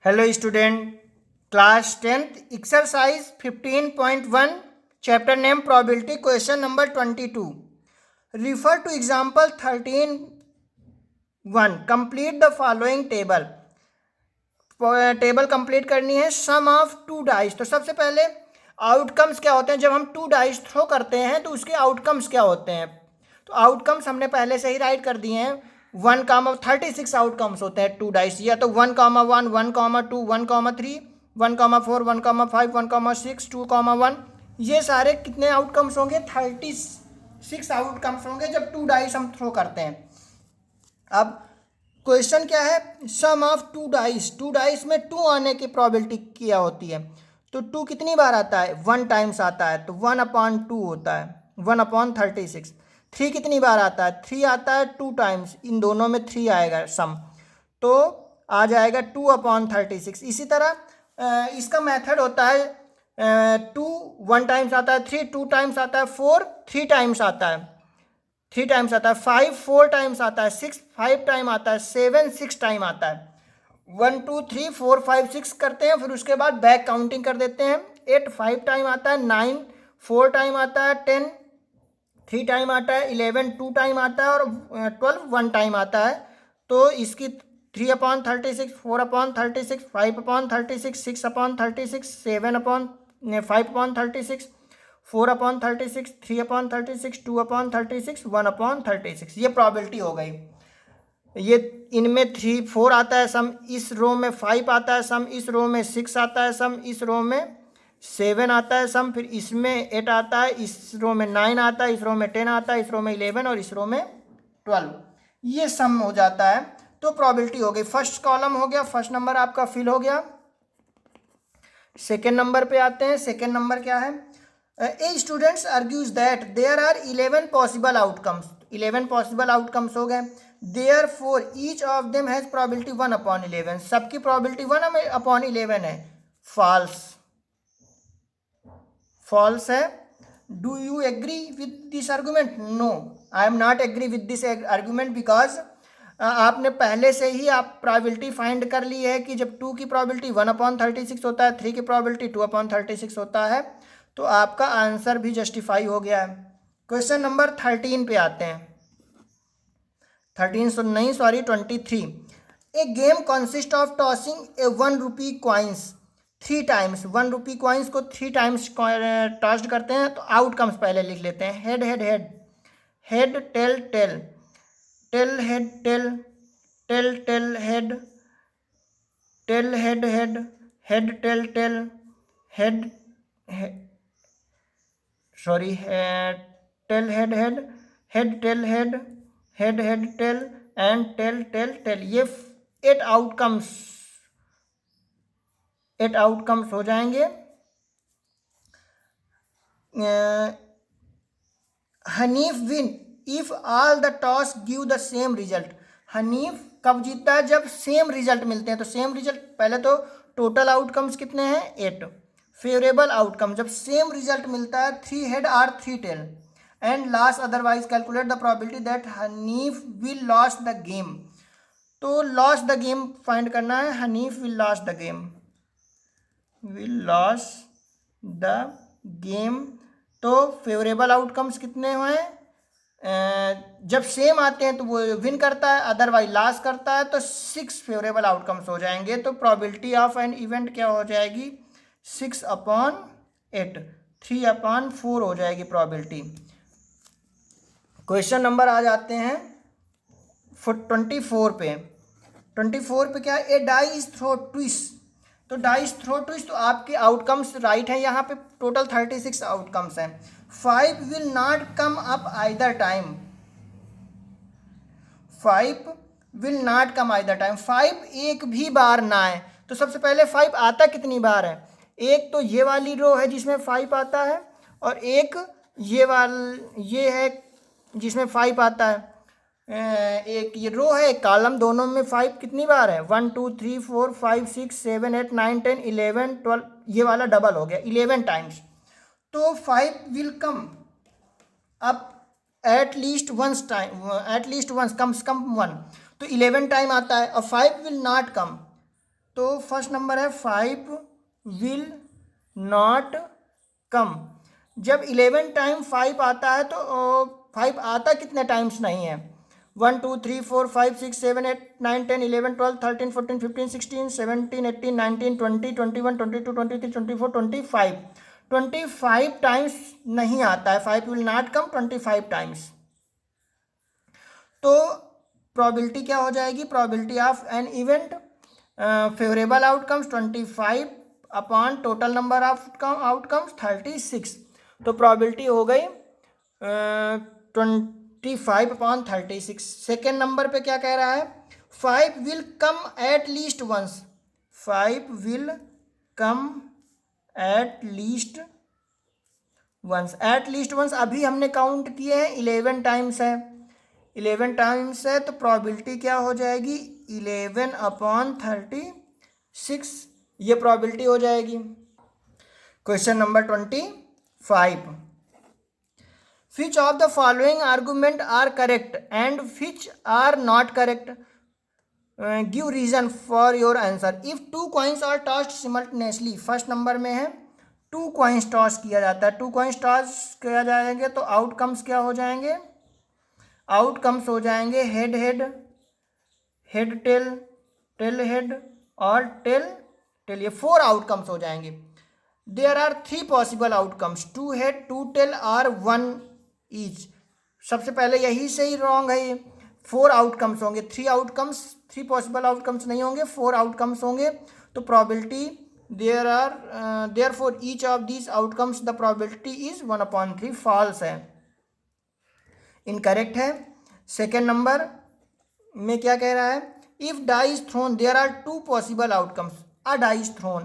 Hello student, class 10th exercise 15.1 chapter name probability question number 22। Refer to example 13.1। Complete the following table. Table complete करनी है। Sum of two dice. तो सबसे पहले outcomes क्या होते हैं जब हम टू डाइस थ्रो करते हैं, तो उसके आउटकम्स क्या होते हैं। तो आउटकम्स हमने पहले से ही राइट कर दिए हैं। 1,36 आउटकम्स होते हैं टू डाइस, या तो 1,1, 1,2, 1,3, 1,4, 1,5, 1,6, 2,1। ये सारे कितने आउटकम्स होंगे? 36 आउटकम्स होंगे जब टू डाइस हम थ्रो करते हैं। अब क्वेश्चन क्या है? Sum of two dice. Two dice में टू आने की प्रोबेबिलिटी क्या होती है? तो टू कितनी बार आता है? 1 टाइम्स आता है, तो 1/2 होता है, 1/36। 3 कितनी बार आता है? 3 आता है 2 टाइम्स, इन दोनों में 3 आएगा सम, तो आ जाएगा 2/36। इसी तरह इसका मेथड होता है 2 1 टाइम्स आता है, 3 2 टाइम्स आता है, 4 3 टाइम्स आता है, 3 टाइम्स आता है, 5 4 टाइम्स आता है, 6 5 टाइम आता है, 7 6 टाइम आता है। 1 2 3 4 5 6 करते हैं, फिर उसके बाद बैक काउंटिंग कर देते हैं। 8 5 टाइम आता है, 9 4 टाइम आता है, 10 3 टाइम आता है, 11 2 टाइम आता है, और 12 1 टाइम आता है। तो इसकी 3/36, 4/36, 5/36, 6/36, 5/36, 4/36, 3/36, 2/36, 1/36, ये प्रॉबिलिटी हो गई। ये इनमें 3 4 आता है सम, इस रो में 5 आता है सम, इस रो में 6 आता है सम, इस रो में 7 आता है सम, फिर इसमें 8 आता है, इस रो में 9 आता है, इस रो में 10 आता है, इस रो में 11 और इस रो में 12। ये सम हो जाता है, तो प्रोबेबिलिटी हो गई। फर्स्ट कॉलम हो गया, फर्स्ट नंबर आपका फिल हो गया। सेकेंड नंबर पे आते हैं। सेकेंड नंबर क्या है? A students argues that there are 11 possible outcomes. 11 possible outcomes हो गए। Therefore each of them has probability 1/11। सबकी प्रोबेबिलिटी 1/11 है। फॉल्स। फॉल्स है। Do you agree with this argument? No, I am not agree with this argument, because आपने पहले से ही आप probability find कर ली है कि जब 2 की प्रोबेबिलिटी 1/36 होता है, 3 की प्रोबेबिलिटी 2/36 होता है, तो आपका आंसर भी जस्टिफाई हो गया है। क्वेश्चन नंबर 13 पे आते हैं। 13 सो नहीं, sorry 23। A game consist of tossing a 1 rupee coins 3 times. 1 rupee coins को 3 टाइम्स टॉस्ड करते हैं। तो आउटकम्स पहले लिख लेते हैं। Head head head, head tail tail, tail head tail, tail tail head, tail head head, head tail tail, head sorry tail head head, head tail head, head head tail and tail tail tail. ये 8 outcomes, 8 outcomes हो जाएंगे। Hanif win if all the toss give the same result. Hanif कब जीतता है? जब same result मिलते हैं। तो सेम रिजल्ट, पहले तो टोटल आउटकम्स कितने हैं? 8। फेवरेबल आउटकम जब सेम रिजल्ट मिलता है, 3 हेड और 3 tail, and last otherwise calculate the probability that Hanif will loss the game. तो लॉस द गेम फाइंड करना है। Hanif will loss the game, will loss the game. तो फेवरेबल आउटकम्स कितने हुए? जब सेम आते हैं तो वो विन करता है, अदरवाइज लॉस करता है। तो 6 फेवरेबल आउटकम्स हो जाएंगे। तो प्रोबेबिलिटी ऑफ एन इवेंट क्या हो जाएगी? 6/8, 3/4 हो जाएगी प्रोबेबिलिटी। क्वेश्चन नंबर आ जाते हैं 24 पे। 24 पे क्या है? ए डाइस थ्रो ट्विस्ट। तो डाइस थ्रो ट्विस्ट, तो आपके आउटकम्स राइट है। यहाँ पे टोटल 36 आउटकम्स हैं। 5 will not come up either time. 5 will not come either time. 5 एक भी बार ना आए। तो सबसे पहले 5 आता कितनी बार है? एक तो ये वाली रो है जिसमें 5 आता है, और एक ये है जिसमें 5 आता है। एक ये रो है, एक कॉलम, दोनों में 5 कितनी बार है? 1 2 3 4 5 6 7 8 9 10 11 12। ये वाला डबल हो गया, 11 टाइम्स। तो 5 will come up at least once time, at least once, कम से कम 1। तो 11 टाइम आता है। और 5 विल नॉट कम, तो फर्स्ट नंबर है 5 विल नॉट कम। जब 11 टाइम 5 आता है तो 5 आता कितने टाइम्स नहीं है, 1 2 3 4 5 6 7 8 9 10 11 12 13 14 15 16 17 18 19 20 21 22 23 24 25 25 टाइम्स नहीं आता है, 5 विल नॉट कम 25 टाइम्स। तो प्रोबेबिलिटी क्या हो जाएगी, probability of an event favourable outcomes 25 upon total number of outcomes 36। तो प्रोबेबिलिटी हो गई 25 अपॉन 36। सेकेंड नंबर पे क्या कह रहा है, 5 will come at least once, 5 will come at least once. At least once अभी हमने काउंट किए हैं 11 टाइम्स है, 11 टाइम्स है, तो प्रोबेबिलिटी क्या हो जाएगी 11 अपॉन 36, ये प्रोबेबिलिटी हो जाएगी। Question number 25, which of the following argument are correct and which are not correct, give reason for your answer if two coins are tossed simultaneously। First number में है 2 coins टॉस किया जाता है, 2 coins toss किया जाएंगे तो outcomes क्या हो जाएंगे, आउटकम्स हो जाएंगे head head, head tail, tail head और टेल टेल, ये 4 आउटकम्स हो जाएंगे। There are 3 possible outcomes, 2 head 2 tail और 1 ईच। सबसे पहले यही सही रॉन्ग है, ये 4 आउटकम्स होंगे, 3 आउटकम्स, 3 पॉसिबल आउटकम्स नहीं होंगे, 4 आउटकम्स होंगे। तो probability therefore each of these outcomes the probability is 1/3, false है, इनकरेक्ट है। सेकेंड नंबर में क्या कह रहा है, if die is thrown there are 2 possible outcomes, a die is thrown,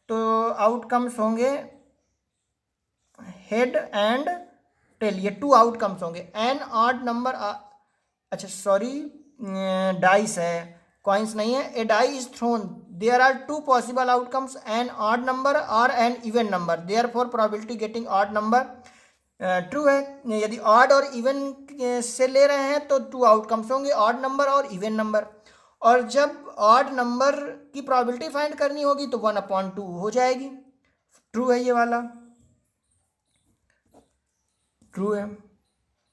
तो आउटकम्स होंगे हेड एंड टेल, ये 2 आउटकम्स होंगे। एन ऑड नंबर, अच्छा सॉरी डाइस है, कॉइन्स नहीं है। A die is thrown there are 2 possible outcomes, an odd number और an even number, therefore probability getting odd number true है। यदि odd और इवन से ले रहे हैं तो 2 आउटकम्स होंगे, ऑड नंबर और इवन नंबर। और जब ऑड नंबर की प्रोबेबिलिटी फाइंड करनी होगी तो 1/2 हो जाएगी। ट्रू है, ये वाला ट्रू है।